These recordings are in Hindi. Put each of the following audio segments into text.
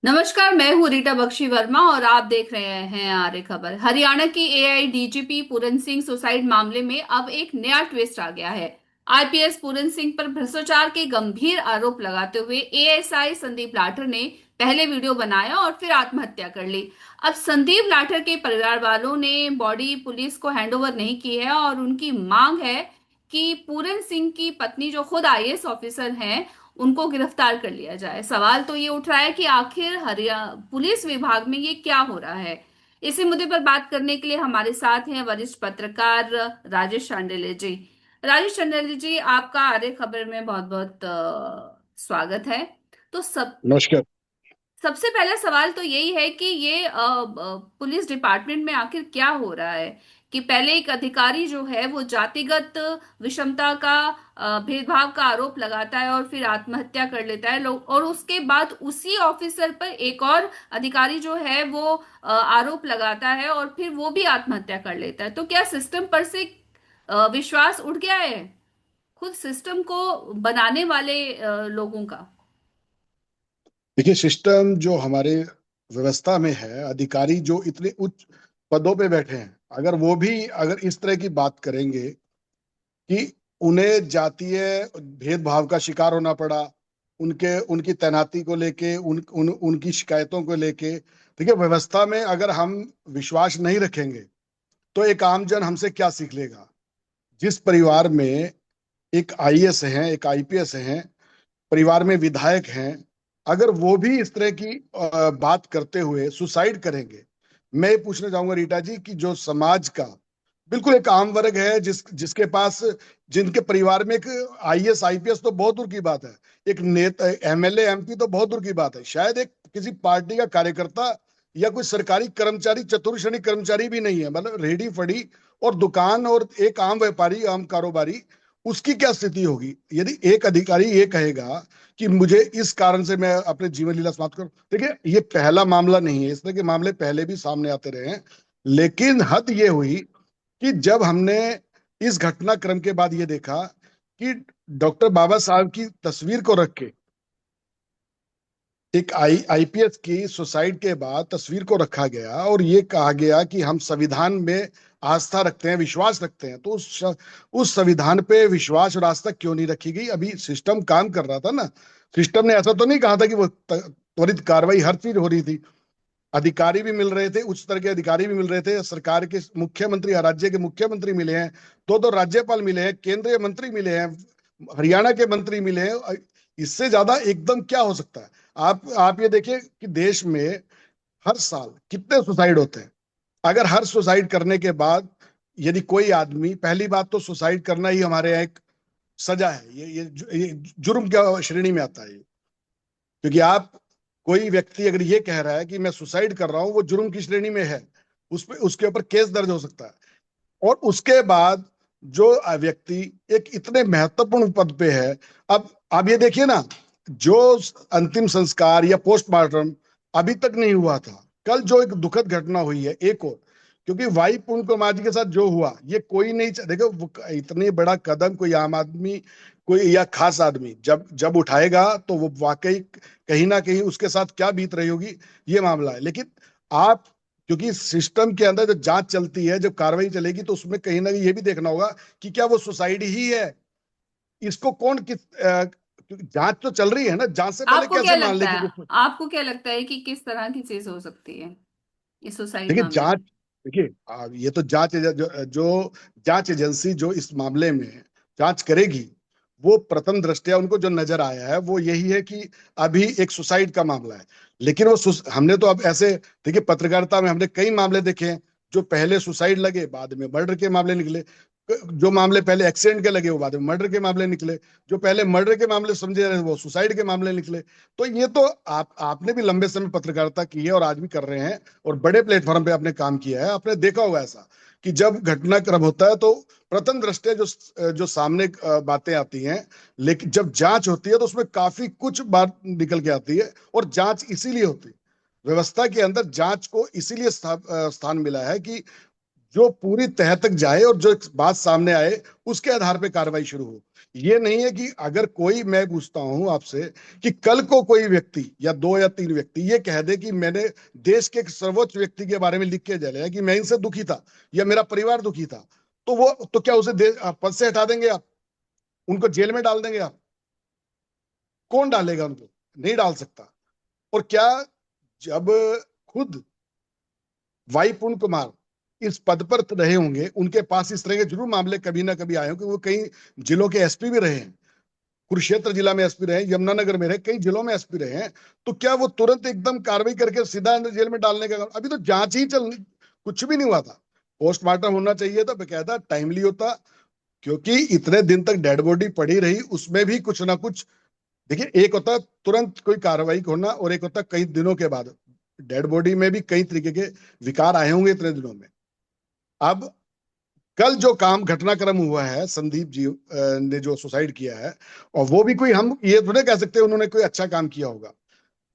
नमस्कार। मैं हूँ रीटा बख्शी वर्मा और आप देख रहे हैं आर्य खबर। हरियाणा की AI DGP Puran Singh suicide मामले में अब एक नया ट्विस्ट आ गया है। आईपीएस पूरन सिंह पर भ्रष्टाचार के गंभीर आरोप लगाते हुए एएसआई संदीप लाठर ने पहले वीडियो बनाया और फिर आत्महत्या कर ली। अब संदीप लाठर के परिवार वालों ने बॉडी पुलिस को हैंडओवर नहीं की है और उनकी मांग है कि पूरन सिंह की पत्नी जो खुद आईएएस ऑफिसर हैं उनको गिरफ्तार कर लिया जाए। सवाल तो ये उठ रहा है कि आखिर हरियाणा पुलिस विभाग में ये क्या हो रहा है। इसी मुद्दे पर बात करने के लिए हमारे साथ हैं वरिष्ठ पत्रकार राजेश चांडिल्य जी। राजेश चांडिल्य जी, आपका आर्य खबर में बहुत बहुत स्वागत है। तो नमस्कार। सबसे पहला सवाल तो यही है कि ये पुलिस डिपार्टमेंट में आखिर क्या हो रहा है कि पहले एक अधिकारी जो है वो जातिगत विषमता का भेदभाव का आरोप लगाता है और फिर आत्महत्या कर लेता है लोग, और उसके बाद उसी ऑफिसर पर एक और अधिकारी जो है वो आरोप लगाता है और फिर वो भी आत्महत्या कर लेता है। तो क्या सिस्टम पर से विश्वास उठ गया है खुद सिस्टम को बनाने वाले लोगों का? देखिए, सिस्टम जो हमारे व्यवस्था में है, अधिकारी जो इतने उच्च पदों पे बैठे हैं, अगर वो भी अगर इस तरह की बात करेंगे कि उन्हें जातीय भेदभाव का शिकार होना पड़ा, उनके उनकी तैनाती को लेके उनकी शिकायतों को लेके, देखिए व्यवस्था में अगर हम विश्वास नहीं रखेंगे तो एक आम जन हमसे क्या सीख लेगा। जिस परिवार में एक आईएएस है, एक आईपीएस है, परिवार में विधायक हैं, अगर वो भी इस तरह की बात करते हुए सुसाइड करेंगे, मैं ये पूछना चाहूंगा रीटा जी कि जो समाज का बिल्कुल एक आम वर्ग है, जिसके पास, जिनके परिवार में एक आईएएस आईपीएस तो बहुत दूर की बात है, एक नेता एमएलए एमपी तो बहुत दूर की बात है, शायद एक किसी पार्टी का कार्यकर्ता या कोई सरकारी कर्मचारी, चतुर्थ श्रेणी कर्मचारी भी नहीं है, मतलब रेहड़ी फड़ी और दुकान और एक आम व्यापारी, आम कारोबारी, उसकी क्या स्थिति होगी यदि एक अधिकारी ये कहेगा कि मुझे इस कारण से मैं अपने जीवन लीला समाप्त करूं। देखिए, ये पहला मामला नहीं है, इस तरह के मामले पहले भी सामने आते रहे हैं, लेकिन हद ये हुई कि जब हमने इस घटनाक्रम के बाद ये देखा कि डॉक्टर बाबा साहब की तस्वीर को रख के एक आईपीएस की सुसाइड के बाद तस्वीर को रखा गया और ये कहा गया कि हम संविधान में आस्था रखते हैं, विश्वास रखते हैं, तो उस संविधान पे विश्वास और आस्था क्यों नहीं रखी गई। अभी सिस्टम काम कर रहा था ना, सिस्टम ने ऐसा तो नहीं कहा था कि वो त्वरित कार्रवाई हर चीज हो रही थी, अधिकारी भी मिल रहे थे, उच्च स्तर के अधिकारी भी मिल रहे थे, सरकार के मुख्यमंत्री, राज्य के मुख्यमंत्री मिले हैं, दो राज्यपाल मिले हैं, केंद्रीय मंत्री मिले हैं, हरियाणा के मंत्री मिले हैं। इससे ज्यादा एकदम क्या हो सकता है। आप ये देखिए कि देश में हर साल कितने सुसाइड होते हैं। अगर हर सुसाइड करने के बाद यदि कोई आदमी, पहली बात तो सुसाइड करना ही हमारे यहाँ एक सजा है, ये जुर्म क्या श्रेणी में आता है ये। क्योंकि आप, कोई व्यक्ति अगर ये कह रहा है कि मैं सुसाइड कर रहा हूं, वो जुर्म की श्रेणी में है, उस पे उसके ऊपर केस दर्ज हो सकता है। और उसके बाद जो व्यक्ति एक इतने महत्वपूर्ण पद पे है, अब ये देखिए ना, जो अंतिम संस्कार या पोस्टमार्टम अभी तक नहीं हुआ था, कल जो एक दुखद घटना हुई है एक और, क्योंकि वाई पूर्ण कुमार जी के साथ जो हुआ, ये कोई नहीं देखो, इतने बड़ा कदम कोई आम आदमी, कोई या खास आदमी जब जब उठाएगा तो वो वाकई कहीं ना कहीं उसके साथ क्या बीत रही होगी, ये मामला है। लेकिन आप, क्योंकि सिस्टम के अंदर जब जांच चलती है, जब कार्रवाई चलेगी, तो उसमें कहीं ना कहीं ये भी देखना होगा कि क्या वो सुसाइड ही है। इसको कौन किस जांच तो चल रही है ना, जांच से पहले आपको क्या कैसे मान ले लगता कि है वो। आपको क्या लगता है कि किस तरह की चीज हो सकती है इस सुसाइड देखिए मामले जांच, में? देखिए ये तो जो जांच एजेंसी जो इस मामले में जांच करेगी, वो प्रथम दृष्टया उनको जो नजर आया है वो यही है कि अभी एक सुसाइड का मामला है। लेकिन हमने तो अब ऐसे, देखिए पत्रकारिता में हमने कई मामले देखे हैं, जो पहले सुसाइड लगे बाद में मर्डर के मामले निकले, जो मामले पहले एक्सीडेंट के लगे वो बाद में मर्डर के मामले निकले, जो पहले मर्डर के मामले समझे रहे वो सुसाइड के मामले निकले। तो ये तो आपने भी लंबे समय पत्रकारिता की है और आज भी कर रहे हैं, और बड़े प्लेटफॉर्म पे आपने काम किया है, आपने देखा होगा ऐसा कि जब घटनाक्रम होता है तो प्रथम दृष्टया जो जो सामने बातें आती हैं, लेकिन जब जांच होती है तो उसमें काफी कुछ बात निकल के आती है। और जांच इसीलिए होती है, व्यवस्था के अंदर जांच को इसीलिए स्थान मिला है कि जो पूरी तह तक जाए और जो बात सामने आए उसके आधार पे कार्रवाई शुरू हो। ये नहीं है कि अगर कोई, मैं पूछता हूं आपसे, कि कल को कोई व्यक्ति या दो या तीन व्यक्ति ये कह दे कि मैंने देश के एक सर्वोच्च व्यक्ति के बारे में लिख के जलाया कि मैं इनसे दुखी था या मेरा परिवार दुखी था, तो वो तो क्या उसे पद से हटा देंगे आप? उनको जेल में डाल देंगे आप? कौन डालेगा उनको? नहीं डाल सकता। और क्या, जब खुद वाई पूर्ण कुमार इस पद पर रहे होंगे, उनके पास इस तरह के जरूर मामले कभी ना कभी आए होंगे, वो कई जिलों के एसपी भी रहे हैं, कुरुक्षेत्र जिला में एसपी रहे, यमुनानगर में रहे, कई जिलों में एसपी रहे हैं। तो क्या वो तुरंत एकदम कार्रवाई करके सीधा अंदर जेल में डालने का? अभी तो जांच ही चल, कुछ भी नहीं हुआ था। पोस्टमार्टम होना चाहिए था, बेकायदा टाइमली होता, क्योंकि इतने दिन तक डेड बॉडी पड़ी रही, उसमें भी कुछ ना कुछ। देखिए, एक होता है तुरंत कोई कार्रवाई होना, और एक होता है कई दिनों के बाद। डेड बॉडी में भी कई तरीके के विकार आए होंगे इतने दिनों में। अब कल जो काम घटनाक्रम हुआ है, संदीप जी ने जो सुसाइड किया है, और वो भी कोई, हम ये थोड़े कह सकते उन्होंने कोई अच्छा काम किया होगा।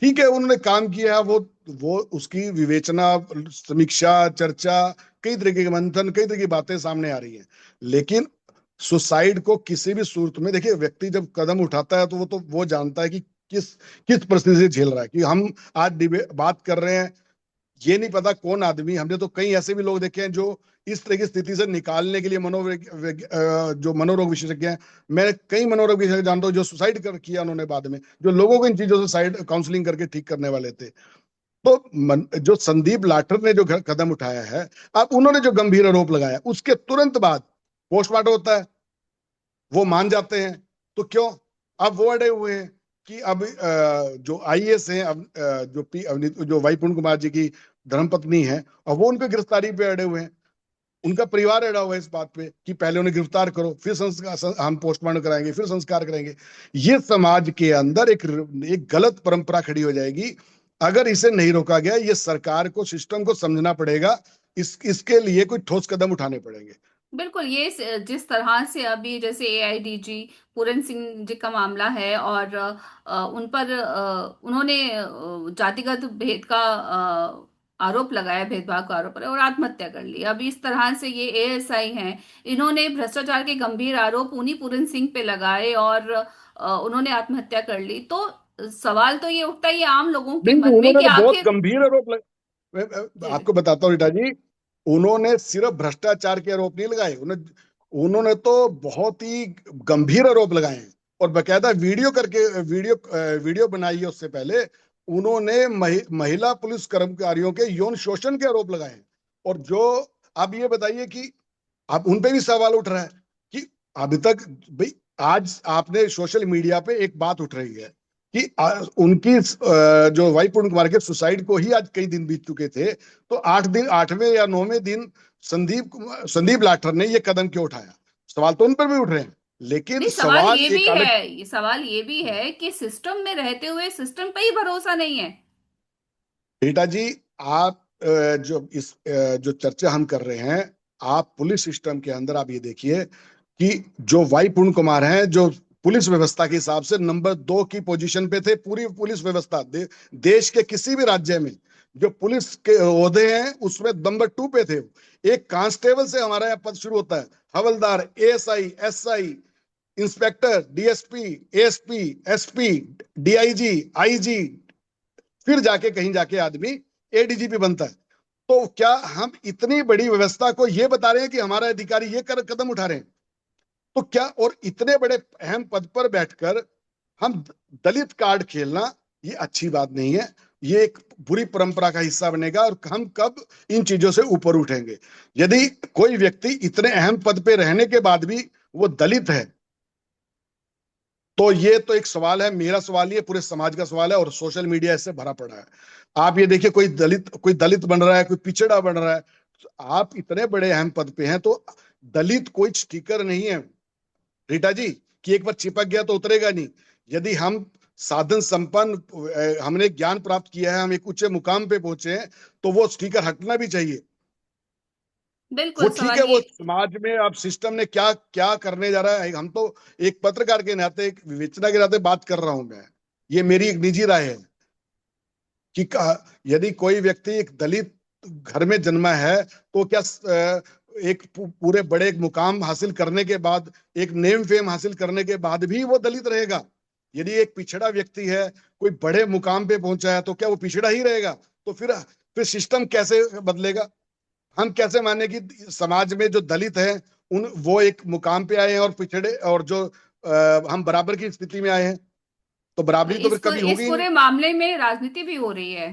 ठीक है, उन्होंने काम किया है, वो उसकी विवेचना, समीक्षा, चर्चा, कई तरीके के मंथन, कई तरह की बातें सामने आ रही हैं। लेकिन सुसाइड को किसी भी सूरत में, देखिए, व्यक्ति जब कदम उठाता है तो वो जानता है कि किस किस परिस्थिति से झेल रहा है। कि हम आज बात कर रहे हैं, ये नहीं पता कौन आदमी, हमने तो कई ऐसे भी लोग देखे हैं जो इस तरह की स्थिति से निकालने के लिए जो मनोरोग विशेषज्ञ हैं, मैं कई मनोरोग विशेषज्ञ जानता हूँ जो सुसाइड कर किया उन्होंने बाद में, जो लोगों को इन चीजों से साइड काउंसलिंग करके ठीक करने वाले थे। तो जो संदीप लाठर ने जो कदम उठाया है, अब उन्होंने जो गंभीर आरोप लगाया, उसके तुरंत बाद पोस्टमार्टम होता है, वो मान जाते हैं। तो क्यों अब वो अड़े हुए हैं कि अब जो आईएएस हैं, अब जो वाई पूर्ण कुमार जी की धर्मपत्नी है, और वो उनके गिरफ्तारी पे अड़े हुए हैं। उनका परिवार अड़ा हुआ है इस बात पे कि पहले उन्हें गिरफ्तार करो, फिर संस्कार, हम पोस्टमार्टम कराएंगे, फिर संस्कार करेंगे। ये समाज के अंदर एक गलत परंपरा खड़ी हो जाएगी अगर इसे नहीं रोका गया। ये सरकार को, सिस्टम को समझना पड़ेगा। इसके लिए कोई ठोस कदम उठाने पड़ेंगे। बिल्कुल, ये जिस तरह से अभी जैसे एआईडीजी पूरन सिंह जी का मामला है, और उन पर उन्होंने जातिगत भेद का आरोप लगाया, भेदभाव का आरोप लगाया और आत्महत्या कर ली। अब इस तरह से ये एएसआई हैं, इन्होंने भ्रष्टाचार के गंभीर आरोप उन्हीं पूरन सिंह पे लगाए और उन्होंने आत्महत्या कर ली। तो सवाल तो ये उठता है ये आम लोगों के नहीं, मन में उन्होंने कि तो बहुत आखिर। गंभीर आरोप जी जी आपको बताता हूँ रीटा जी। उन्होंने सिर्फ भ्रष्टाचार के आरोप नहीं लगाए, उन्होंने तो बहुत ही गंभीर आरोप लगाए हैं। और बकायदा वीडियो करके, वीडियो बनाई है उससे पहले। उन्होंने महिला पुलिस कर्मचारियों के यौन शोषण के आरोप लगाए हैं। और जो, आप ये बताइए कि अब उन पे भी सवाल उठ रहा है कि अभी तक, भाई, आज आपने सोशल मीडिया पे एक बात उठ रही है कि उनकी जो वाई पूर्ण कुमार के सुसाइड को ही आज कई दिन बीत चुके थे, तो 8 दिन, 8वें या 9वें दिन संदीप लाठर ने ये कदम क्यों उठाया? सवाल तो उन पर भी उठ रहे हैं, लेकिन नहीं, सवाल सवाल ये भी एक अलग। है, ये सवाल ये भी है कि सिस्टम में रहते हुए सिस्टम पे ही भरोसा नहीं है। बेटा जी, आप जो चर्चा हम कर रहे हैं, आप पुलिस सिस्टम के अंदर आप ये देखिए कि जो वाई पूर्ण कुमार हैं, जो पुलिस व्यवस्था के हिसाब से नंबर 2 की पोजीशन पे थे, पूरी पुलिस व्यवस्था देश के किसी भी राज्य में जो पुलिस के ओहदे हैं उसमें नंबर 2 पे थे। एक कांस्टेबल से हमारा यहाँ पद शुरू होता है, हवलदार, ASI, SI, inspector, DSP, ASP, SP, DIG, IG, फिर जाके कहीं जाके आदमी एडीजीपी बनता है। तो क्या हम इतनी बड़ी व्यवस्था को ये बता रहे हैं कि हमारा अधिकारी ये कदम उठा रहे हैं? तो क्या, और इतने बड़े अहम पद पर बैठकर हम दलित कार्ड खेलना, ये अच्छी बात नहीं है। ये एक बुरी परंपरा का हिस्सा बनेगा। और हम कब इन चीजों से ऊपर उठेंगे? यदि कोई व्यक्ति इतने अहम पद पे रहने के बाद भी वो दलित है, तो ये तो एक सवाल है, मेरा सवाल, ये पूरे समाज का सवाल है, और सोशल मीडिया इससे भरा पड़ा है। आप ये देखिए, कोई दलित बन रहा है, कोई पिछड़ा बन रहा है। तो आप इतने बड़े अहम पद पे हैं, तो दलित कोई स्टिकर नहीं है रीटा जी, कि एक बार चिपक गया तो उतरेगा नहीं। यदि हम साधन संपन्न, हमने ज्ञान प्राप्त किया है, हम एक उच्च मुकाम पे पहुंचे हैं, तो वो स्टिकर हटना भी चाहिए। वो बिल्कुल, ठीक है, सवाल वो ये। समाज में अब सिस्टम ने क्या क्या करने जा रहा है, हम तो एक पत्रकार के नाते, एक विवेचना के नाते बात कर रहा हूं मैं। ये मेरी एक निजी राय है कि यदि कोई व्यक्ति एक दलित घर में जन्मा है तो क्या एक पूरे बड़े एक मुकाम हासिल करने के बाद, एक नेम फेम हासिल करने के बाद भी वो दलित रहेगा? यदि एक पिछड़ा व्यक्ति है, कोई बड़े मुकाम पे पहुंचा है, तो क्या वो पिछड़ा ही रहेगा? तो फिर सिस्टम कैसे बदलेगा? हम कैसे माने कि समाज में जो दलित है उन वो एक मुकाम पे आए हैं और पिछड़े और जो हम बराबर की स्थिति में आए हैं, तो बराबरी तो फिर कभी इस होगी ही नहीं। पूरे मामले में राजनीति भी हो रही है।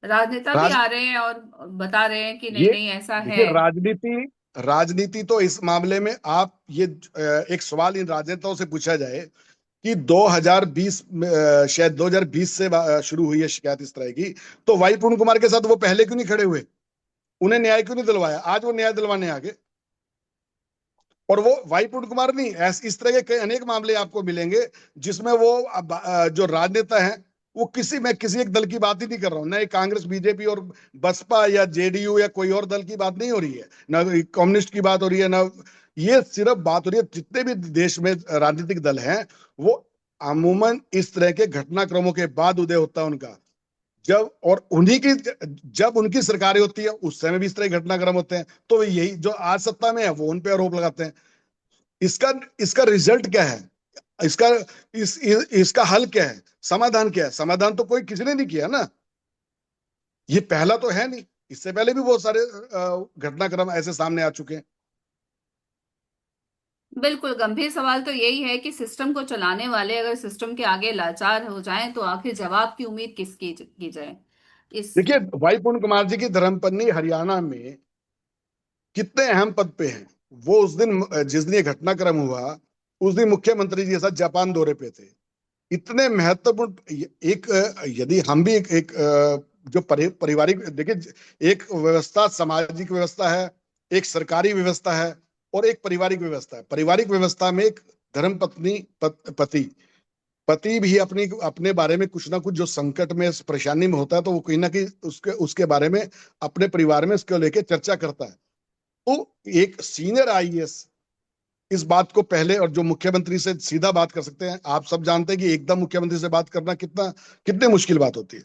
राजनेता भी राज आ रहे हैं और बता रहे हैं कि नहीं ये नहीं ऐसा है। देखिए, राजनीति तो इस मामले में आप ये एक सवाल इन राजनेताओं से पूछा जाए कि 2020 शायद 2020 से शुरू हुई है शिकायत इस तरह की, तो वाई पूर्ण कुमार के साथ वो पहले क्यों नहीं खड़े हुए? उन्हें न्याय क्यों नहीं दिलवाया? आज वो न्याय दिलवाने आगे। और वो वाई पूर्ण कुमार नहीं, इस तरह के कई अनेक मामले आपको मिलेंगे जिसमें वो जो राजनेता हैं, वो मैं किसी एक दल की बात ही नहीं कर रहा हूं, ना ये कांग्रेस बीजेपी और बसपा या जेडीयू या कोई और दल की बात नहीं हो रही है, ना कम्युनिस्ट की बात हो रही है, ना ये सिर्फ बात हो रही है जितने भी देश में राजनीतिक दल हैं, वो अमूमन इस तरह के घटनाक्रमों के बाद उदय होता है उनका। जब उनकी सरकारें होती है उस समय भी इस तरह के घटनाक्रम होते हैं, तो यही जो आज सत्ता में है वो उन पे आरोप लगाते हैं। इसका इसका रिजल्ट क्या है? इसका इसका हल क्या है? समाधान क्या है? समाधान तो कोई किसी ने नहीं किया ना। ये पहला तो है नहीं, इससे पहले भी बहुत सारे घटनाक्रम ऐसे सामने आ चुके हैं। बिल्कुल गंभीर सवाल तो यही है कि सिस्टम को चलाने वाले अगर सिस्टम के आगे लाचार हो जाएं तो आखिर जवाब की उम्मीद किसकी की जाए इस। देखिए, भाई पूर्ण कुमार जी की धर्मपत्नी हरियाणा में कितने अहम पद पे हैं। वो उस दिन जिस दिन ये घटनाक्रम हुआ, उस दिन मुख्यमंत्री जी के साथ जापान दौरे पे थे। इतने महत्वपूर्ण एक यदि हम भी एक जो पारिवारिक देखिए, एक व्यवस्था सामाजिक व्यवस्था है, एक सरकारी व्यवस्था है, और एक पारिवारिक व्यवस्था है। पारिवारिक व्यवस्था में एक धर्म पत्नी पति पति भी अपने बारे में कुछ ना कुछ जो संकट में परेशानी में होता है, तो वो कहीं ना कहीं उसके उसके बारे में अपने परिवार में उसको लेके चर्चा करता है। तो एक सीनियर आईएएस इस बात को पहले, और जो मुख्यमंत्री से सीधा बात कर सकते हैं, आप सब जानते हैं कि एकदम मुख्यमंत्री से बात करना कितनी मुश्किल बात होती है।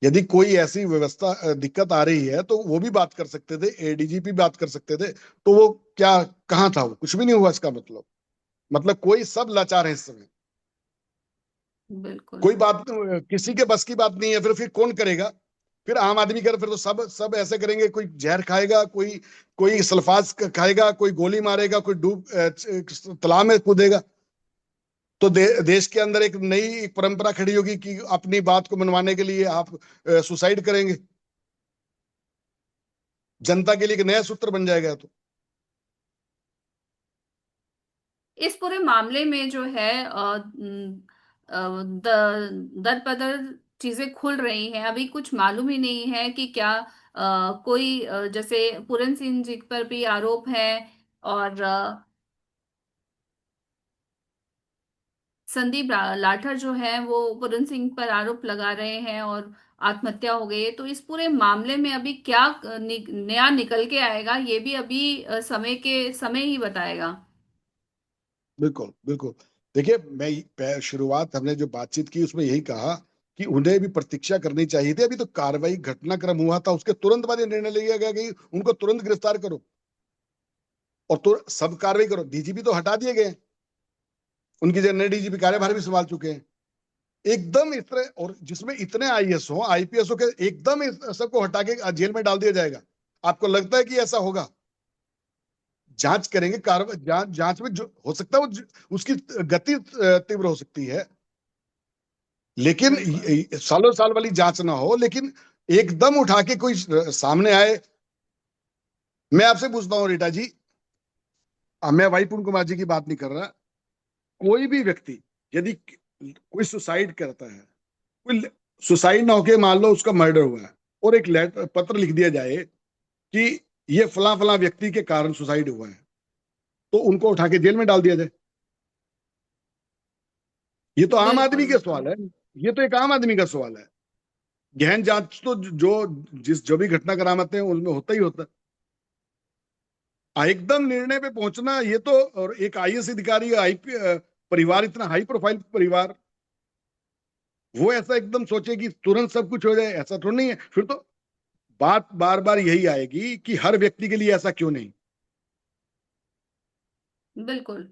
यदि कोई ऐसी व्यवस्था दिक्कत आ रही है तो वो भी बात कर सकते थे, एडीजीपी बात कर सकते थे, तो वो क्या कहाँ था? वो कुछ भी नहीं हुआ। इसका मतलब कोई सब लाचार है इस समय। बिल्कुल। कोई बात किसी के बस की बात नहीं है। फिर कौन करेगा? फिर आम आदमी कर, फिर तो सब सब ऐसे करेंगे। कोई जहर खाएगा, कोई कोई सल्फास खाएगा, कोई गोली मारेगा, कोई डूब तालाब में कूदेगा। तो देश के अंदर एक नई एक परंपरा खड़ी होगी कि अपनी बात को मनवाने के लिए आप सुसाइड करेंगे। जनता के लिए एक नया सूत्र बन जाएगा। तो इस पूरे मामले में जो है दर बदर चीजें खुल रही हैं। अभी कुछ मालूम ही नहीं है कि क्या कोई जैसे पूरन सिंह जी पर भी आरोप है और संदीप लाठर जो है वो पूरन सिंह पर आरोप लगा रहे हैं और आत्महत्या हो गई है। तो इस पूरे मामले में अभी क्या नया निकल के आएगा ये भी अभी समय ही बताएगा। बिल्कुल बिल्कुल। देखिए, शुरुआत हमने जो बातचीत की उसमें यही कहा कि उन्हें भी प्रतीक्षा करनी चाहिए थी। अभी तो कार्रवाई घटनाक्रम हुआ था, उसके तुरंत बाद ये निर्णय लिया गया कि उनको तुरंत गिरफ्तार करो और सब कार्रवाई करो। डीजीपी तो हटा दिए गए, उनकी जगह नए डीजीपी कार्यभार भी संभाल चुके हैं। एकदम इस तरह, और जिसमें इतने आईएएस हो आईपीएस हो के एकदम इस सबको हटा के जेल में डाल दिया जाएगा? आपको लगता है कि ऐसा होगा? जांच करेंगे, कार्रवाई जांच जांच में जो हो सकता है वो उसकी गति तीव्र हो सकती है, लेकिन बिल्कुल। सालों साल वाली जांच ना हो, लेकिन एकदम उठा के कोई सामने आए। मैं आपसे पूछता हूँ रीटा जी, मैं भाई पूर्ण कुमार जी की बात नहीं कर रहा। कोई भी व्यक्ति यदि कोई सुसाइड करता है, कोई सुसाइड ना होके मान लो उसका मर्डर हुआ है, और एक लेटर पत्र लिख दिया जाए कि ये फला फला व्यक्ति के कारण सुसाइड हुआ है, तो उनको उठा के जेल में डाल दिया जाए। ये तो आम बिल्कुल। आदमी के बिल्कुल। सवाल है। ये तो एक आम आदमी का सवाल है। गहन जांच तो जो भी घटनाक्रम आते हैं उनमें होता ही होता है। एकदम निर्णय पे पहुंचना, ये तो, और एक आईएएस अधिकारी, परिवार, इतना हाई प्रोफाइल परिवार, वो ऐसा एकदम सोचे कि तुरंत सब कुछ हो जाए, ऐसा थोड़ा नहीं है। फिर तो बात बार बार यही आएगी कि हर व्यक्ति के लिए ऐसा क्यों नहीं। बिल्कुल।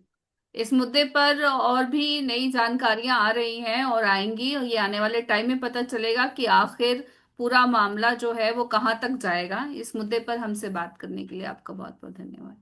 इस मुद्दे पर और भी नई जानकारियां आ रही हैं और आएंगी, और ये आने वाले टाइम में पता चलेगा कि आखिर पूरा मामला जो है वो कहाँ तक जाएगा। इस मुद्दे पर हमसे बात करने के लिए आपका बहुत बहुत धन्यवाद।